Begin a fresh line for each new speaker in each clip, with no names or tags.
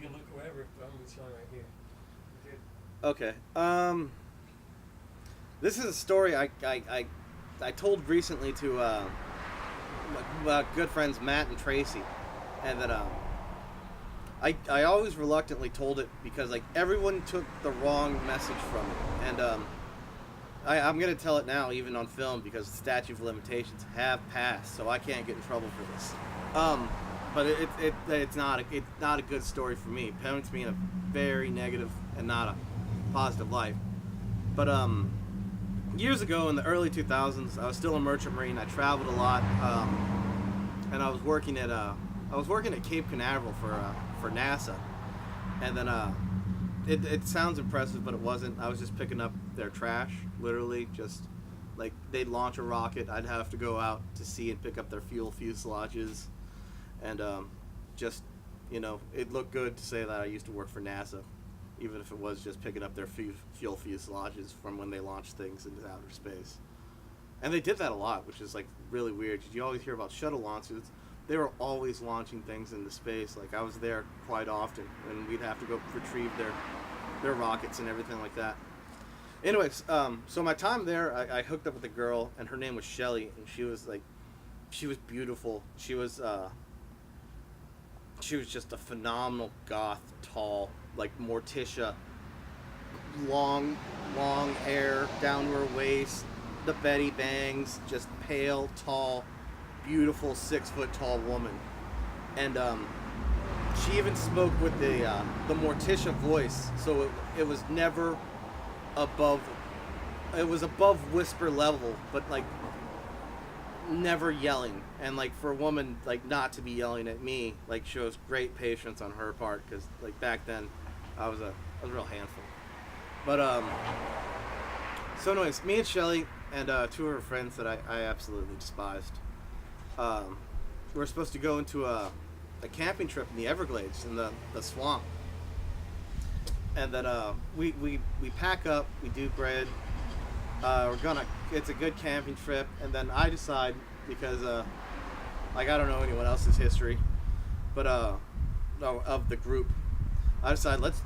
can look wherever, but I'm just showing right here. Good.
Okay. This is a story I told recently to my good friends Matt and Tracy, and that I always reluctantly told it because like everyone took the wrong message from it, and I'm gonna tell it now even on film because the statute of limitations have passed, so I can't get in trouble for this. But it's not a good story for me. It paints me in a very negative and not a positive light. But years ago in the early 2000s, I was still a merchant marine. I traveled a lot, and I was working at Cape Canaveral for NASA, and then it sounds impressive, but it wasn't. I was just picking up their trash, literally, just like they'd launch a rocket, I'd have to go out to sea and pick up their fuel fuselages, and just it looked good to say that I used to work for NASA, even if it was just picking up their fuel fuselages from when they launched things into outer space. And they did that a lot, which is like really weird. You always hear about shuttle launches. They were always launching things into space. Like I was there quite often, and we'd have to go retrieve their rockets and everything like that. Anyways, so my time there, I hooked up with a girl, and her name was Shelly, and she was beautiful. She was just a phenomenal goth, tall, like Morticia, long hair down to her waist, the Betty bangs, just pale, tall, beautiful 6-foot tall woman, and she even spoke with the Morticia voice, so it was never above. It was above whisper level, but like never yelling. And like for a woman like not to be yelling at me like shows great patience on her part, because like back then I was a real handful. But so anyways, me and Shelly and two of her friends that I absolutely despised, we were supposed to go into a camping trip in the Everglades in the swamp. And then we pack up, we do bread, it's a good camping trip, and then I decide, because like I don't know anyone else's history, but of the group, I decide let's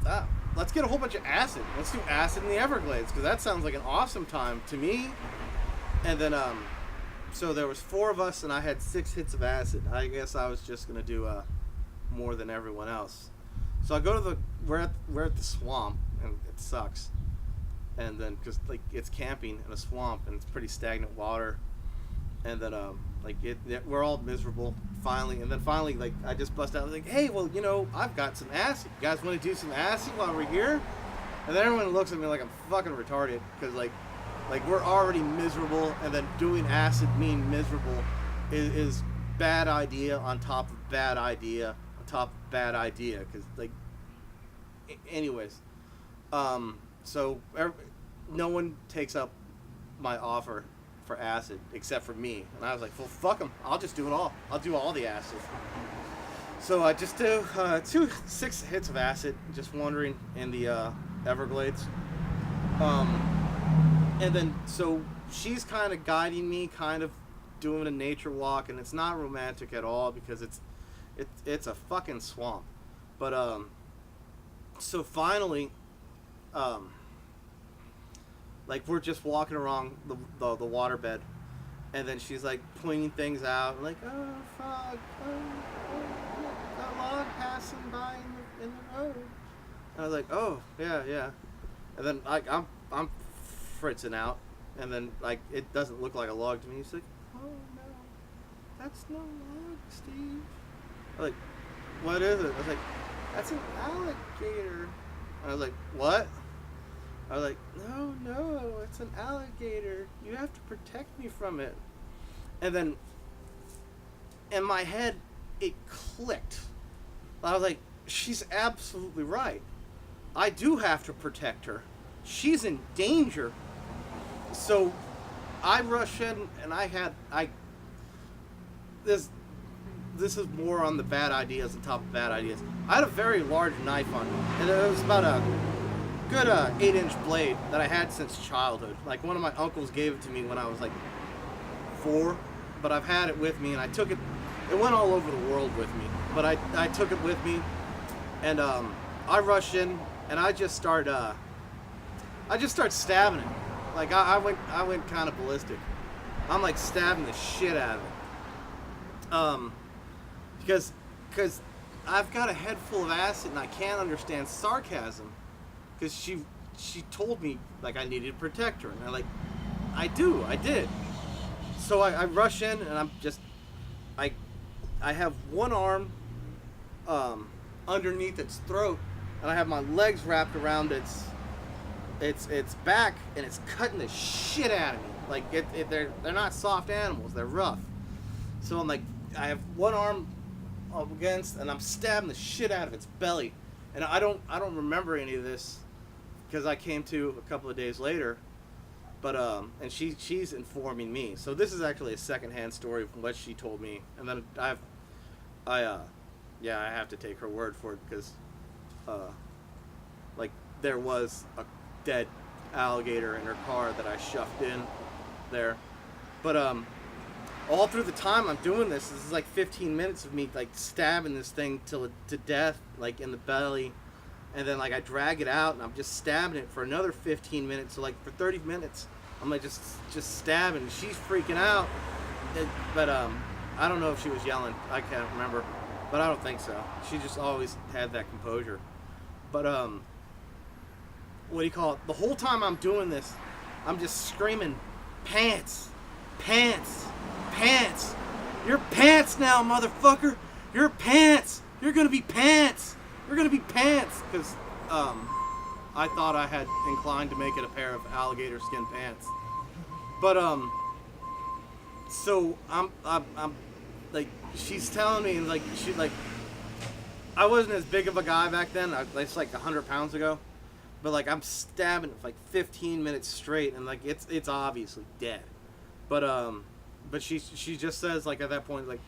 get a whole bunch of acid. Let's do acid in the Everglades, because that sounds like an awesome time to me. And then so there was 4 of us, and I had 6 hits of acid. I guess I was just gonna do more than everyone else. So I go to we're at the swamp, and it sucks. And then because like it's camping in a swamp, and it's pretty stagnant water, and then we're all miserable. Finally, like I just bust out, I was like, hey, well, I've got some acid. You guys want to do some acid while we're here? And then everyone looks at me like I'm fucking retarded, because like we're already miserable, and then doing acid being miserable is bad idea on top of bad idea on top of bad idea. Because like, anyways, so no one takes up my offer for acid except for me, and I was like, well, fuck them, I'll just do it all. I'll do all the acid. So I just do 6 hits of acid, just wandering in the Everglades. And then so she's kind of guiding me, kind of doing a nature walk, and it's not romantic at all because it's a fucking swamp. But so finally, like we're just walking around the waterbed, and then she's like pointing things out, like, oh fuck, a log passing by in the road. And I was like, oh yeah. And then I'm fritzing out, and then like it doesn't look like a log to me. She's like, oh no, that's no log, Steve. I'm like, what is it? I was like, that's an alligator. And I was like, what? I was like, no, it's an alligator. You have to protect me from it. And then in my head, it clicked. I was like, she's absolutely right. I do have to protect her. She's in danger. So I rush in, and this is more on the bad ideas on top of bad ideas. I had a very large knife on me, and it was about a good 8-inch blade that I had since childhood. Like one of my uncles gave it to me when I was like 4, but I've had it with me, and I took it. It went all over the world with me, but I took it with me, And I rush in and I just start stabbing it. Like I went kind of ballistic. I'm like stabbing the shit out of it. Because I've got a head full of acid and I can't understand sarcasm. Because she told me like I needed to protect her, and I did. So I rush in and I'm just I have one arm underneath its throat, and I have my legs wrapped around its back, and it's cutting the shit out of me. Like they're not soft animals, they're rough. So I'm like, I have one arm up against, and I'm stabbing the shit out of its belly. And I don't remember any of this because I came to a couple of days later. But and she's informing me. So this is actually a secondhand story from what she told me, and then I have to take her word for it because like there was a dead alligator in her car that I shoved in there. But all through the time I'm doing this is like 15 minutes of me like stabbing this thing to death, like in the belly, and then like I drag it out and I'm just stabbing it for another 15 minutes. So like for 30 minutes I'm like just stabbing. She's freaking out, but I don't know if she was yelling. I can't remember, but I don't think so. She just always had that composure. But what do you call it? The whole time I'm doing this, I'm just screaming, "Pants, pants, pants! You're pants now, motherfucker! You're pants! You're gonna be pants! You're gonna be pants!" Because I thought I had inclined to make it a pair of alligator skin pants. But so I'm like, she's telling me, like, I wasn't as big of a guy back then. It's like 100 pounds ago. But like I'm stabbing it for like 15 minutes straight, and like it's obviously dead. But she just says, like, at that point, like,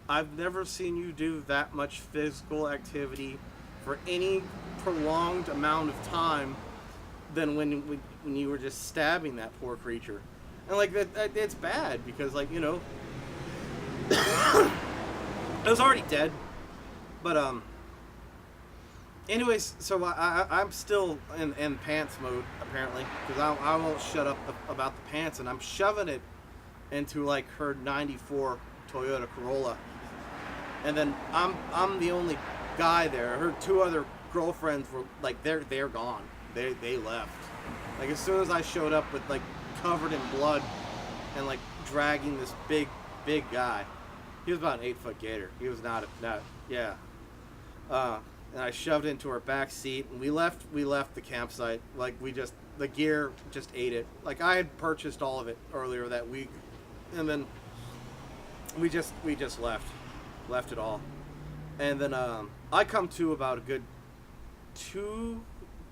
I've never seen you do that much physical activity for any prolonged amount of time than when you were just stabbing that poor creature. And like that it's bad because, like, you know, it was already dead. But anyways, so I'm still in pants mode apparently, because I won't shut up about the pants, and I'm shoving it into like her '94 Toyota Corolla, and then I'm the only guy there. Her two other girlfriends were like, they're gone. They left. Like as soon as I showed up with like covered in blood and like dragging this big guy. He was about an 8-foot gator. He was not yeah. And I shoved it into her back seat, and we left the campsite. Like the gear just ate it. Like I had purchased all of it earlier that week, and then we just left it all. And then I come to about a good 2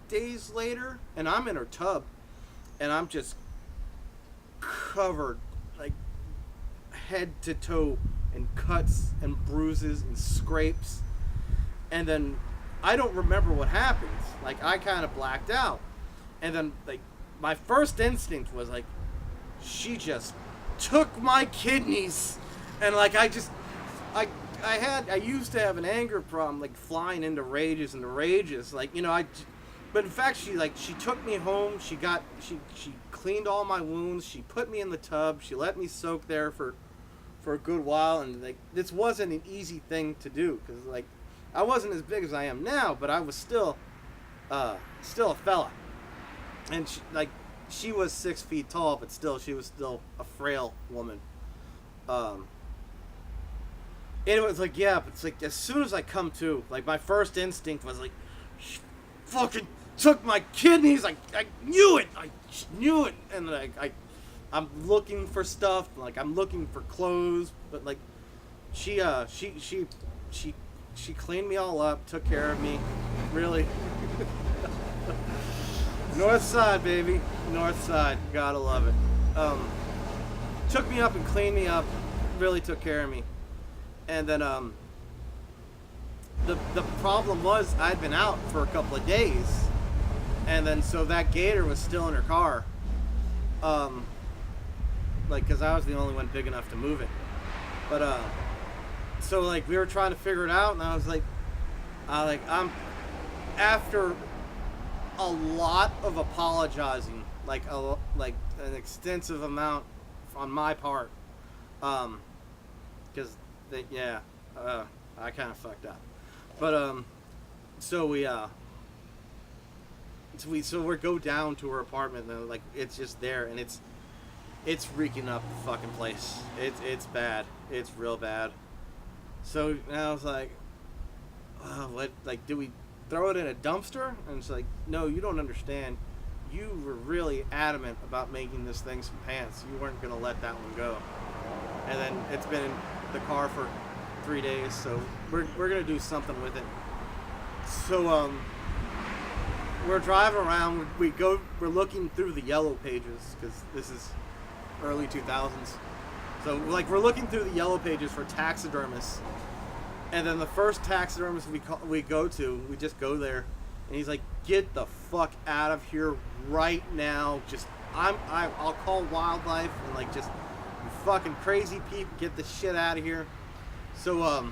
days later, and I'm in her tub, and I'm just covered like head to toe in cuts and bruises and scrapes. And then I don't remember what happened. Like I kind of blacked out. And then like my first instinct was like, she just took my kidneys. And like I used to have an anger problem, like flying into rages, like, you know, but in fact she took me home. She cleaned all my wounds. She put me in the tub. She let me soak there for a good while, and like this wasn't an easy thing to do, because like I wasn't as big as I am now, but I was still a fella. And she was 6 feet tall, but still, she was still a frail woman. And it was like, yeah, but it's like as soon as I come to, like my first instinct was like, she fucking took my kidneys. I knew it. I knew it. And like I'm looking for stuff, like I'm looking for clothes, but like she cleaned me all up, took care of me, really. North side, baby, north side, gotta love it. Took me up and cleaned me up, really took care of me. And then the problem was I'd been out for a couple of days, and then so that gator was still in her car. Like, because I was the only one big enough to move it. But so like we were trying to figure it out, and I was like, I'm after a lot of apologizing, like an extensive amount on my part, because I kind of fucked up, but so we go down to her apartment and like it's just there and it's reeking up the fucking place. It's bad. It's real bad. So I was like, what? Like, do we throw it in a dumpster? And it's like, no, you don't understand. You were really adamant about making this thing some pants. You weren't gonna let that one go. And then it's been in the car for 3 days, so we're gonna do something with it. So we're driving around. We're looking through the yellow pages because this is early 2000s. So like we're looking through the yellow pages for taxidermists, and then the first taxidermist we go to, we just go there, and he's like, "Get the fuck out of here right now! Just I'll call wildlife and like just you fucking crazy people, get the shit out of here." So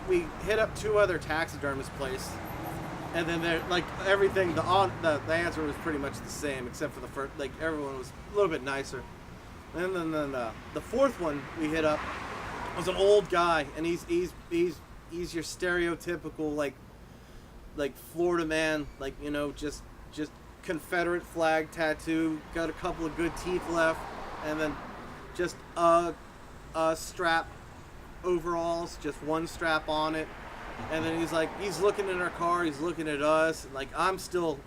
we hit up 2 other taxidermist places. And then they're like everything. The answer was pretty much the same, except for the first. Like everyone was a little bit nicer. And then the 4th one we hit up was an old guy, and he's your stereotypical like Florida man, like just Confederate flag tattoo, got a couple of good teeth left, and then just a strap overalls, just one strap on it. And then he's looking in our car, he's looking at us, and like I'm still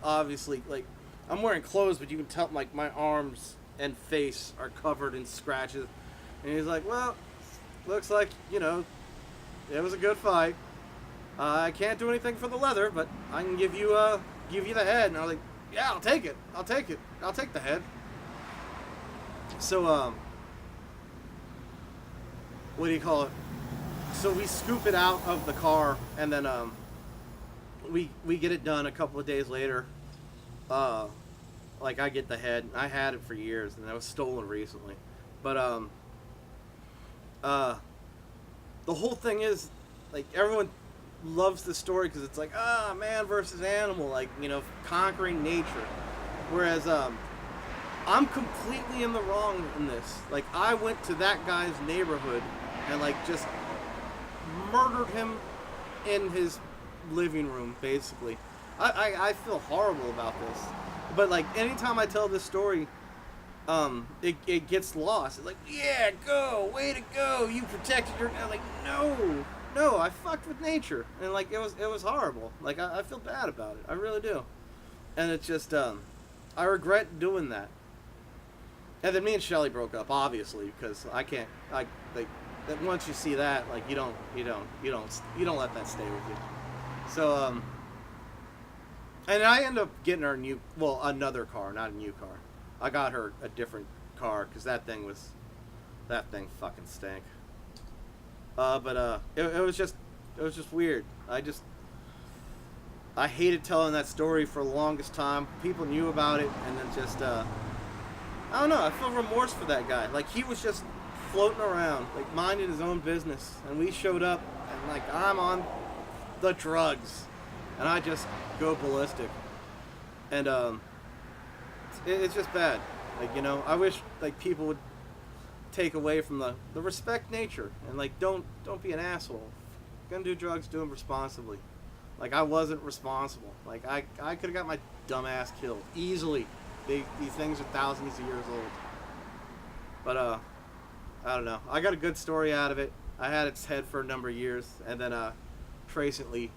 obviously like I'm wearing clothes, but you can tell like my arms and face are covered in scratches. And he's like, "Well, looks like, it was a good fight. I can't do anything for the leather, but I can give you the head." And I was like, "Yeah, I'll take it. I'll take the head." So what do you call it? So we scoop it out of the car, and then we get it done a couple of days later. Like I get the head. I had it for years, and it was stolen recently. But the whole thing is, like, everyone loves the story because it's like, man versus animal, like, conquering nature. Whereas I'm completely in the wrong in this. Like, I went to that guy's neighborhood and like just murdered him in his living room, basically. I feel horrible about this, but like anytime I tell this story, it gets lost. It's like, yeah, go, way to go, you protected your. I'm like, no, I fucked with nature, and like it was horrible. Like I feel bad about it, I really do, and it's just I regret doing that. And then me and Shelly broke up, obviously, because I can't. That once you see that, like you don't let that stay with you. So and I ended up getting her another car, not a new car. I got her a different car because that thing fucking stank. But it was just weird. I hated telling that story for the longest time. People knew about it, and then just I don't know. I feel remorse for that guy. Like he was just floating around, like minding his own business, and we showed up, and like I'm on the drugs, and I just go ballistic, and it's just bad. Like I wish like people would take away from the respect nature, and like don't be an asshole. If you're gonna do drugs, do them responsibly. Like I wasn't responsible. Like I could have got my dumb ass killed easily. These things are thousands of years old. But I don't know. I got a good story out of it. I had its head for a number of years, and then Tracy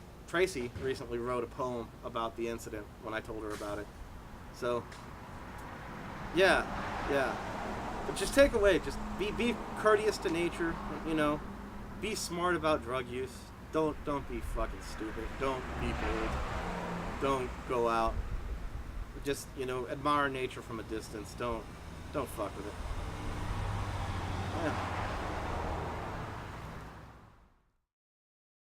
recently wrote a poem about the incident when I told her about it. So yeah. But just take away. Just be courteous to nature. Be smart about drug use. Don't be fucking stupid. Don't be bold. Don't go out. Just admire nature from a distance. Don't fuck with it. Yeah.